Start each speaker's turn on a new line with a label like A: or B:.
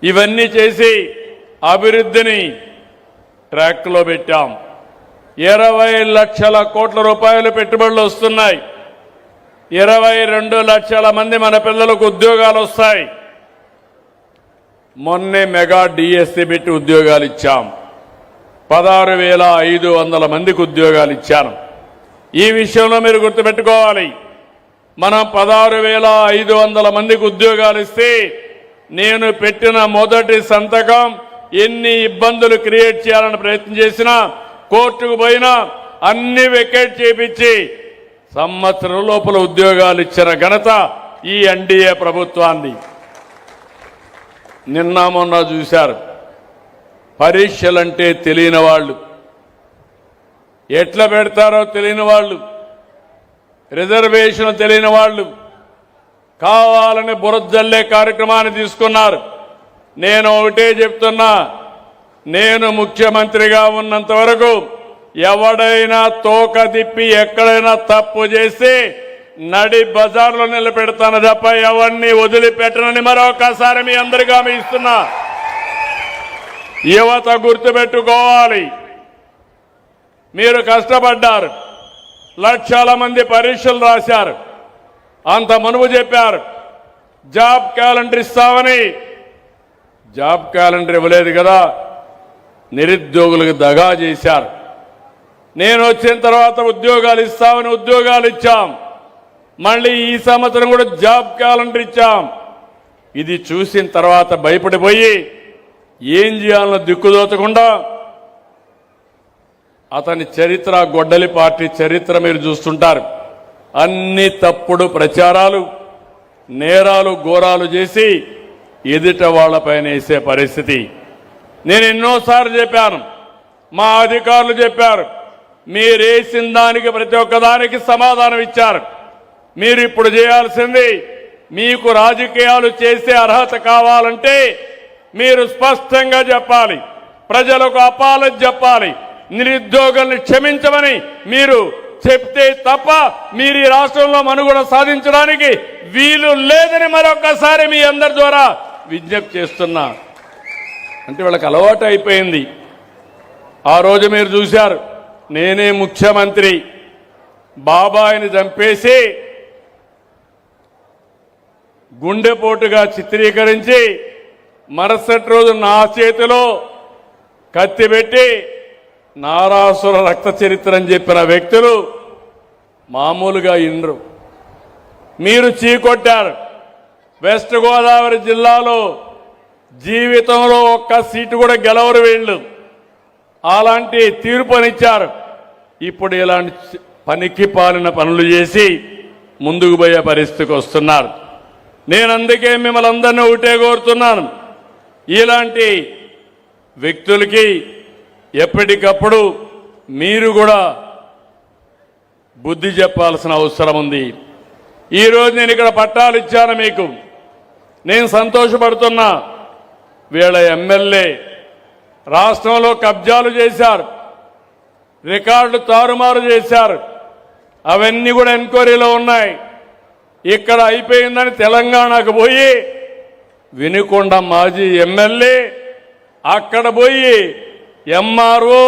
A: ఇవన్నీ చేసి అభివృద్ధిని ట్రాక్లో పెట్టాం. 20 లక్షల కోట్ల రూపాయలు పెట్టుబడులు వస్తున్నాయి. 22 లక్షల మంది మన పిల్లలకు ఉద్యోగాలు వస్తాయి. మొన్నే మెగా డిఎస్సి పెట్టి ఉద్యోగాలు ఇచ్చాం. 16,500 మందికి ఉద్యోగాలు ఇచ్చాను. ఈ విషయంలో మీరు గుర్తుపెట్టుకోవాలి. మనం 16,500 మందికి ఉద్యోగాలు ఇస్తే నేను పెట్టిన మొదటి సంతకం ఎన్ని ఇబ్బందులు క్రియేట్ చేయాలని ప్రయత్నం చేసినా, కోర్టుకు పోయినా అన్ని వెకేట్ చేపించి సంవత్సరం లోపల ఉద్యోగాలు ఇచ్చిన ఘనత ఈ ఎన్డీఏ ప్రభుత్వాన్ని. నిన్న మొన్న చూశారు, పరీక్షలంటే తెలియని వాళ్ళు, ఎట్లా పెడతారో తెలియని వాళ్ళు, రిజర్వేషన్ తెలియని వాళ్ళు కావాలని బురదజల్లే కార్యక్రమాన్ని తీసుకున్నారు. నేను ఒకటే చెప్తున్నా, నేను ముఖ్యమంత్రిగా ఉన్నంత వరకు ఎవడైనా తోక తిప్పి ఎక్కడైనా తప్పు చేసి నడి బజార్లో నిలబెడతాను తప్ప ఎవరిని వదిలిపెట్టనని మరొకసారి మీ అందరికీ హామీ ఇస్తున్నా. యువత గుర్తుపెట్టుకోవాలి, మీరు కష్టపడ్డారు, లక్షల మంది పరీక్షలు రాశారు, అంత మనువు చెప్పారు జాబ్ క్యాలెండర్ ఇస్తామని. జాబ్ క్యాలెండర్ ఇవ్వలేదు కదా, నిరుద్యోగులకు దగా చేశారు. నేను వచ్చిన తర్వాత ఉద్యోగాలు ఇస్తామని ఉద్యోగాలు ఇచ్చాం. మళ్ళీ ఈ సంవత్సరం కూడా జాబ్ క్యాలెండర్ ఇచ్చాం. ఇది చూసిన తర్వాత భయపడిపోయి ఏం చేయాలన్న దిక్కుదోచకుండా అతని చరిత్ర, గొడ్డలి పార్టీ చరిత్ర మీరు చూస్తుంటారు. అన్ని తప్పుడు ప్రచారాలు, నేరాలు, ఘోరాలు చేసి ఎదుట వాళ్లపైన వేసే పరిస్థితి. నేను ఎన్నోసార్లు చెప్పాను, మా అధికారులు చెప్పారు, మీరేసిన దానికి ప్రతి ఒక్కదానికి సమాధానం ఇచ్చారు. మీరు ఇప్పుడు చేయాల్సింది, మీకు రాజకీయాలు చేసే అర్హత కావాలంటే మీరు స్పష్టంగా చెప్పాలి, ప్రజలకు అపాలజీ చెప్పాలి, నిరుద్యోగుల్ని క్షమించమని మీరు చెప్తే తప్ప మీరు ఈ రాష్ట్రంలో మనుగడ సాధించడానికి వీలు లేదని మరొకసారి మీ అందరి ద్వారా విజ్ఞప్తి చేస్తున్నా. అంటే వాళ్ళకి అలవాటు అయిపోయింది. ఆ రోజు మీరు చూశారు, నేనే ముఖ్యమంత్రి, బాబాయిని చంపేసి గుండెపోటుగా చిత్రీకరించి మరుసటి రోజు నా చేతిలో కత్తి పెట్టి నారాసుర రక్త చరిత్ర అని చెప్పిన వ్యక్తులు మామూలుగా ఇండ్రు. మీరు చీకొట్టారు. వెస్ట్ గోదావరి జిల్లాలో జీవితంలో ఒక్క సీటు కూడా గెలవరు వీళ్ళు. అలాంటి తీర్పునిచ్చారు. ఇప్పుడు ఇలాంటి పనికి పాలిన పనులు చేసి ముందుకు పోయే పరిస్థితికి వస్తున్నారు. నేను అందుకే మిమ్మల్ని అందరినీ ఒకటే కోరుతున్నాను, ఇలాంటి వ్యక్తులకి ఎప్పటికప్పుడు మీరు కూడా బుద్ధి చెప్పాల్సిన అవసరం ఉంది. ఈరోజు నేను ఇక్కడ పట్టాలు ఇచ్చాను మీకు, నేను సంతోషపడుతున్నా. వీళ్ళ ఎమ్మెల్యే రాష్ట్రంలో కబ్జాలు చేశారు, రికార్డులు తారుమారు చేశారు, అవన్నీ కూడా ఎంక్వైరీలో ఉన్నాయి. ఇక్కడ అయిపోయిందని తెలంగాణకు పోయి వినుకొండ మాజీ ఎమ్మెల్యే అక్కడ పోయి ఎంఆర్ఓ